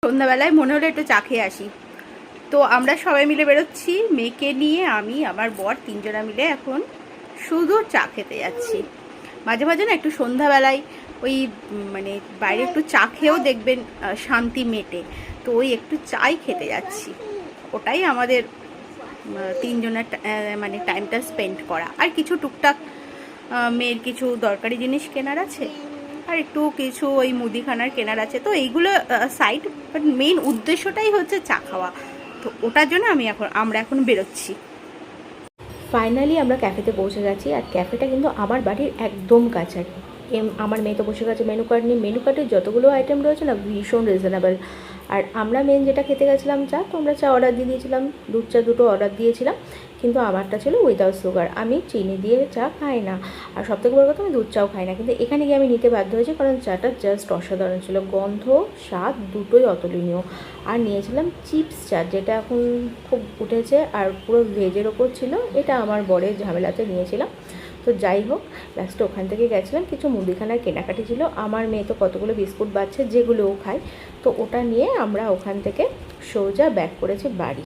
সন্ধ্যাবেলায় মনে হলো একটু চা খেয়ে আসি, তো আমরা সবাই মিলে বেরোচ্ছি, মেয়েকে নিয়ে আমি, আমার বর, তিনজনা মিলে এখন শুধু চা খেতে যাচ্ছি। মাঝে মাঝে না একটু সন্ধ্যাবেলায় ওই মানে বাইরে একটু চা খেয়েও দেখবেন শান্তি মেটে, তো ওই একটু চাই খেতে যাচ্ছি। ওটাই আমাদের তিনজনের মানে টাইমটা স্পেন্ড করা। আর কিছু টুকটাক মেয়ের কিছু দরকারি জিনিস কেনার আছে, আর একটু কিছু ওই মুদিখানার কেনার আছে, তো এইগুলো সাইড, বাট মেইন উদ্দেশ্যটাই হচ্ছে চা খাওয়া। তো ওটার জন্য আমরা এখন বেরোচ্ছি। ফাইনালি আমরা ক্যাফেতে পৌঁছে গেছি, আর ক্যাফেটা কিন্তু আমার বাড়ির একদম কাছে। আমার মেয়ে তো বসে গেছে মেনু কার্ড নিয়ে। মেনু কার্ডের যতগুলো আইটেম রয়েছে না ভীষণ রিজনেবল। আর আমরা মেন যেটা খেতে গেছিলাম চা, তো আমরা চা অর্ডার দিয়ে দিয়েছিলাম, দুধ চা দুটো অর্ডার দিয়েছিলাম, কিন্তু আমারটা ছিল উইদাউট সুগার। আমি চিনি দিয়ে চা খাই না, আর সবথেকে বড় কথা আমি দুধ চাও খাই না, কিন্তু এখানে গিয়ে আমি নিতে বাধ্য হয়েছি, কারণ চাটা জাস্ট অসাধারণ ছিল, গন্ধ স্বাদ দুটোই অতুলনীয়। আর নিয়েছিলাম চিপস চা, যেটা এখন খুব উঠেছে, আর পুরো ভেজের ওপর ছিল, এটা আমার বরের ঝামেলাতে নিয়েছিলাম। তো যাই হোক, লাস্টে ওখান থেকে গেছিলাম, কিছু মুদিখানার কেনাকাটি ছিল, আমার মেয়ে তো কতগুলো বিস্কুট বাচ্ছে যেগুলো ও খায়, তো ওটা নিয়ে আমরা ওখান থেকে সোজা ব্যাক করেছি বাড়ি।